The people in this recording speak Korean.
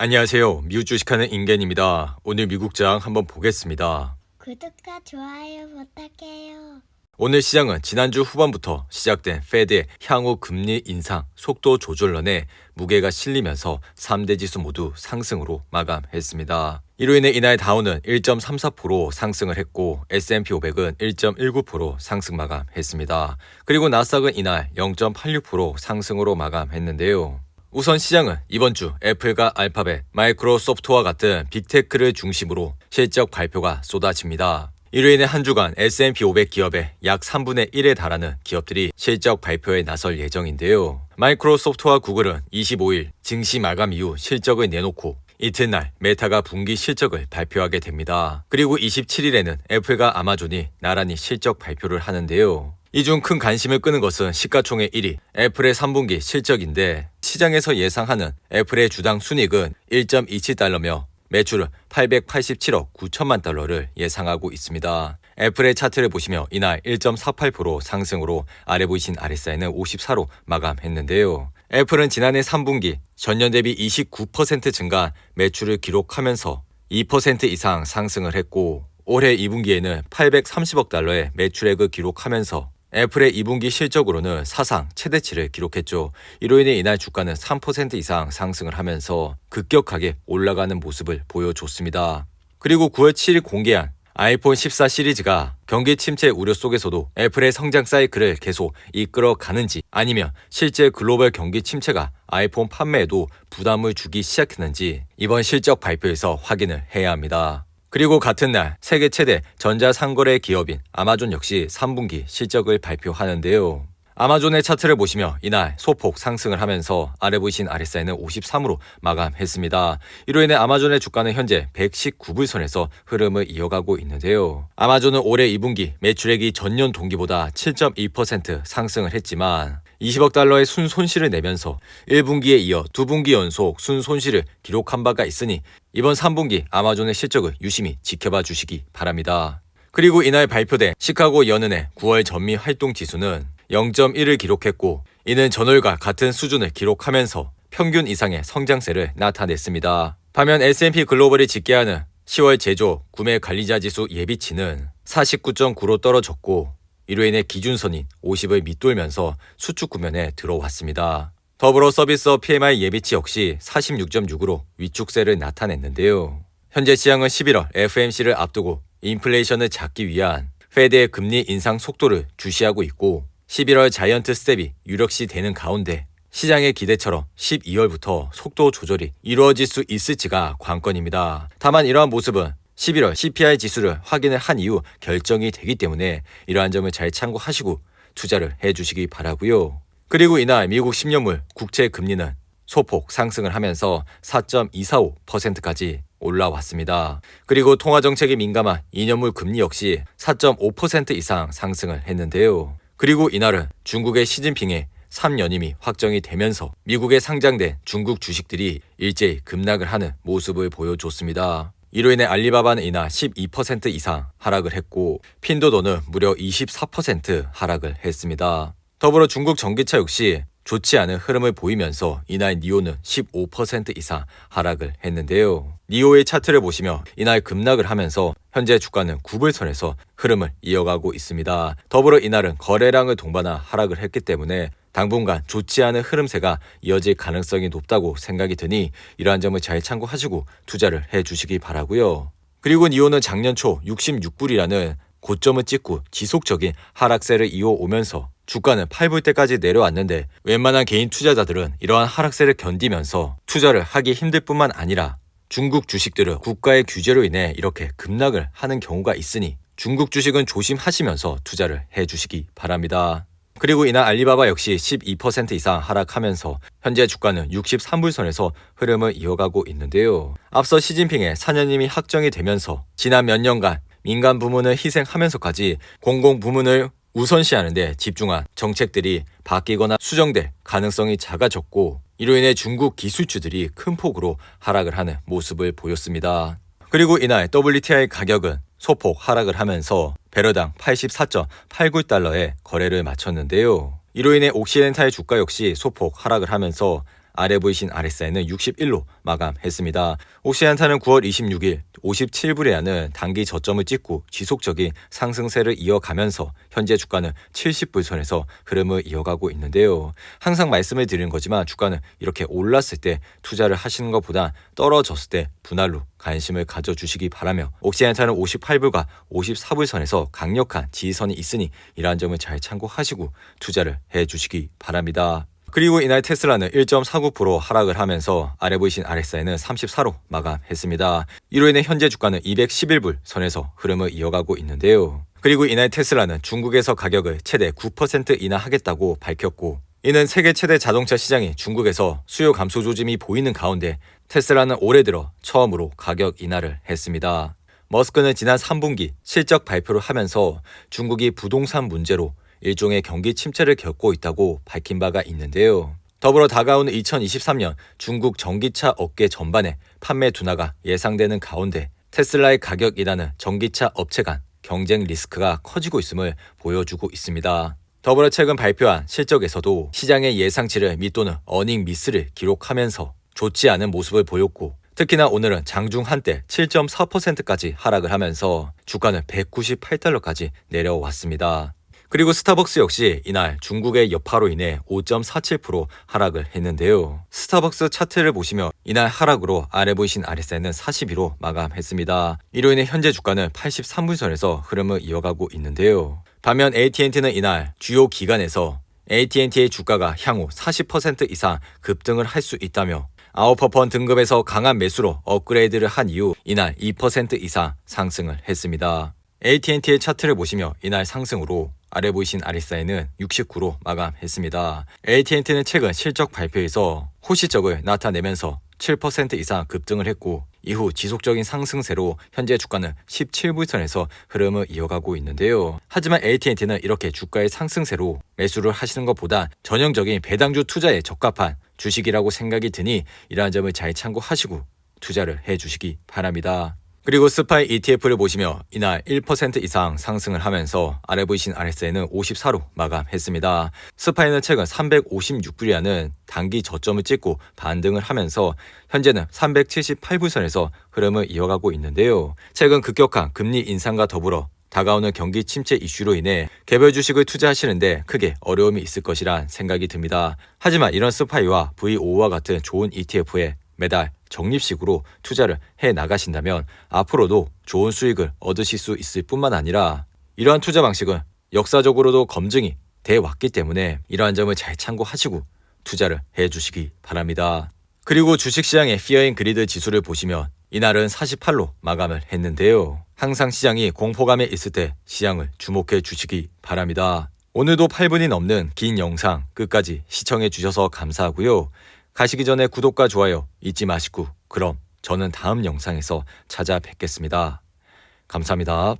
안녕하세요. 미국 주식하는 인겐입니다. 오늘 미국장 한번 보겠습니다. 구독과 좋아요 부탁해요. 오늘 시장은 지난주 후반부터 시작된 페드의 향후 금리 인상 속도 조절론에 무게가 실리면서 3대 지수 모두 상승으로 마감했습니다. 이로 인해 이날 다우는 1.34% 상승을 했고 S&P 500은 1.19% 상승 마감했습니다. 그리고 나스닥은 이날 0.86% 상승으로 마감했는데요. 우선 시장은 이번 주 애플과 알파벳, 마이크로소프트와 같은 빅테크를 중심으로 실적 발표가 쏟아집니다. 이로 인해 한 주간 S&P 500 기업의 약 3분의 1에 달하는 기업들이 실적 발표에 나설 예정인데요. 마이크로소프트와 구글은 25일 증시 마감 이후 실적을 내놓고 이튿날 메타가 분기 실적을 발표하게 됩니다. 그리고 27일에는 애플과 아마존이 나란히 실적 발표를 하는데요. 이 중 큰 관심을 끄는 것은 시가총액 1위 애플의 3분기 실적인데 시장에서 예상하는 애플의 주당 순이익은 1.27달러며 매출은 887억 9천만 달러를 예상하고 있습니다. 애플의 차트를 보시며 이날 1.48% 상승으로 아래 보이신 RSI는 54로 마감했는데요. 애플은 지난해 3분기 전년 대비 29% 증가한 매출을 기록하면서 2% 이상 상승을 했고 올해 2분기에는 830억 달러의 매출액을 기록하면서 애플의 2분기 실적으로는 사상 최대치를 기록했죠. 이로 인해 이날 주가는 3% 이상 상승을 하면서 급격하게 올라가는 모습을 보여줬습니다. 그리고 9월 7일 공개한 아이폰 14 시리즈가 경기 침체 우려 속에서도 애플의 성장 사이클을 계속 이끌어가는지 아니면 실제 글로벌 경기 침체가 아이폰 판매에도 부담을 주기 시작했는지 이번 실적 발표에서 확인을 해야 합니다. 그리고 같은 날 세계 최대 전자상거래 기업인 아마존 역시 3분기 실적을 발표하는데요. 아마존의 차트를 보시며 이날 소폭 상승을 하면서 아래 보이신 RSI는 53으로 마감했습니다. 이로 인해 아마존의 주가는 현재 119불선에서 흐름을 이어가고 있는데요. 아마존은 올해 2분기 매출액이 전년 동기보다 7.2% 상승을 했지만 20억 달러의 순손실을 내면서 1분기에 이어 2분기 연속 순손실을 기록한 바가 있으니 이번 3분기 아마존의 실적을 유심히 지켜봐 주시기 바랍니다. 그리고 이날 발표된 시카고 연은의 9월 전미 활동 지수는 0.1을 기록했고 이는 전월과 같은 수준을 기록하면서 평균 이상의 성장세를 나타냈습니다. 반면 S&P 글로벌이 집계하는 10월 제조 구매 관리자 지수 예비치는 49.9로 떨어졌고 이로 인해 기준선인 50을 밑돌면서 수축 구면에 들어왔습니다. 더불어 서비스업 PMI 예비치 역시 46.6으로 위축세를 나타냈는데요. 현재 시장은 11월 FOMC를 앞두고 인플레이션을 잡기 위한 페드의 금리 인상 속도를 주시하고 있고 11월 자이언트 스텝이 유력시 되는 가운데 시장의 기대처럼 12월부터 속도 조절이 이루어질 수 있을지가 관건입니다. 다만 이러한 모습은 11월 CPI 지수를 확인을 한 이후 결정이 되기 때문에 이러한 점을 잘 참고하시고 투자를 해주시기 바라고요. 그리고 이날 미국 10년물 국채 금리는 소폭 상승을 하면서 4.245%까지 올라왔습니다. 그리고 통화정책에 민감한 2년물 금리 역시 4.5% 이상 상승을 했는데요. 그리고 이날은 중국의 시진핑의 3연임이 확정이 되면서 미국에 상장된 중국 주식들이 일제히 급락을 하는 모습을 보여줬습니다. 이로 인해 알리바바는 이날 12% 이상 하락을 했고 핀도도는 무려 24% 하락을 했습니다. 더불어 중국 전기차 역시 좋지 않은 흐름을 보이면서 이날 니오는 15% 이상 하락을 했는데요. 니오의 차트를 보시며 이날 급락을 하면서 현재 주가는 9불선에서 흐름을 이어가고 있습니다. 더불어 이날은 거래량을 동반한 하락을 했기 때문에 당분간 좋지 않은 흐름세가 이어질 가능성이 높다고 생각이 드니 이러한 점을 잘 참고하시고 투자를 해주시기 바라고요. 그리고 니오는 작년 초 66불이라는 고점을 찍고 지속적인 하락세를 이어오면서 주가는 8불대까지 내려왔는데 웬만한 개인 투자자들은 이러한 하락세를 견디면서 투자를 하기 힘들 뿐만 아니라 중국 주식들은 국가의 규제로 인해 이렇게 급락을 하는 경우가 있으니 중국 주식은 조심하시면서 투자를 해주시기 바랍니다. 그리고 이날 알리바바 역시 12% 이상 하락하면서 현재 주가는 63불선에서 흐름을 이어가고 있는데요. 앞서 시진핑의 4년임이 확정이 되면서 지난 몇 년간 민간 부문을 희생하면서까지 공공 부문을 우선시하는 데 집중한 정책들이 바뀌거나 수정될 가능성이 작아졌고 이로 인해 중국 기술주들이 큰 폭으로 하락을 하는 모습을 보였습니다. 그리고 이날 WTI 가격은 소폭 하락을 하면서 배럴당 84.89달러에 거래를 마쳤는데요. 이로 인해 옥시덴탈 주가 역시 소폭 하락을 하면서 아래 보이신 RSI는 61로 마감했습니다. 옥시안타는 9월 26일 57불에 하는 단기 저점을 찍고 지속적인 상승세를 이어가면서 현재 주가는 70불 선에서 흐름을 이어가고 있는데요. 항상 말씀을 드리는 거지만 주가는 이렇게 올랐을 때 투자를 하시는 것보다 떨어졌을 때 분할로 관심을 가져주시기 바라며 옥시안타는 58불과 54불 선에서 강력한 지지선이 있으니 이러한 점을 잘 참고하시고 투자를 해주시기 바랍니다. 그리고 이날 테슬라는 1.49% 하락을 하면서 아래 보이신 RSI는 34로 마감했습니다. 이로 인해 현재 주가는 211불 선에서 흐름을 이어가고 있는데요. 그리고 이날 테슬라는 중국에서 가격을 최대 9% 인하하겠다고 밝혔고 이는 세계 최대 자동차 시장이 중국에서 수요 감소 조짐이 보이는 가운데 테슬라는 올해 들어 처음으로 가격 인하를 했습니다. 머스크는 지난 3분기 실적 발표를 하면서 중국이 부동산 문제로 일종의 경기 침체를 겪고 있다고 밝힌 바가 있는데요. 더불어 다가오는 2023년 중국 전기차 업계 전반의 판매 둔화가 예상되는 가운데 테슬라의 가격 인하는 전기차 업체 간 경쟁 리스크가 커지고 있음을 보여주고 있습니다. 더불어 최근 발표한 실적에서도 시장의 예상치를 밑도는 어닝 미스를 기록하면서 좋지 않은 모습을 보였고 특히나 오늘은 장중 한때 7.4%까지 하락을 하면서 주가는 198달러까지 내려왔습니다. 그리고 스타벅스 역시 이날 중국의 여파로 인해 5.47% 하락을 했는데요. 스타벅스 차트를 보시면 이날 하락으로 아래 보이신 RSI는 42로 마감했습니다. 이로 인해 현재 주가는 83불선에서 흐름을 이어가고 있는데요. 반면 AT&T는 이날 주요 기관에서 AT&T의 주가가 향후 40% 이상 급등을 할 수 있다며 아웃퍼폰 등급에서 강한 매수로 업그레이드를 한 이후 이날 2% 이상 상승을 했습니다. AT&T의 차트를 보시며 이날 상승으로 아래 보이신 RSI는 69로 마감했습니다. AT&T는 최근 실적 발표에서 호시적을 나타내면서 7% 이상 급등을 했고 이후 지속적인 상승세로 현재 주가는 17불선에서 흐름을 이어가고 있는데요. 하지만 AT&T는 이렇게 주가의 상승세로 매수를 하시는 것보다 전형적인 배당주 투자에 적합한 주식이라고 생각이 드니 이러한 점을 잘 참고하시고 투자를 해주시기 바랍니다. 그리고 스파이 ETF를 보시며 이날 1% 이상 상승을 하면서 아래 보이신 RSI는 54로 마감했습니다. 스파이는 최근 356불이라는 단기 저점을 찍고 반등을 하면서 현재는 378불선에서 흐름을 이어가고 있는데요. 최근 급격한 금리 인상과 더불어 다가오는 경기 침체 이슈로 인해 개별 주식을 투자하시는데 크게 어려움이 있을 것이란 생각이 듭니다. 하지만 이런 스파이와 V5와 같은 좋은 ETF에 매달 적립식으로 투자를 해 나가신다면 앞으로도 좋은 수익을 얻으실 수 있을 뿐만 아니라 이러한 투자 방식은 역사적으로도 검증이 돼 왔기 때문에 이러한 점을 잘 참고하시고 투자를 해 주시기 바랍니다. 그리고 주식시장의 피어인 그리드 지수를 보시면 이날은 48로 마감을 했는데요. 항상 시장이 공포감에 있을 때 시장을 주목해 주시기 바랍니다. 오늘도 8분이 넘는 긴 영상 끝까지 시청해 주셔서 감사하고요. 가시기 전에 구독과 좋아요 잊지 마시고 그럼 저는 다음 영상에서 찾아뵙겠습니다. 감사합니다.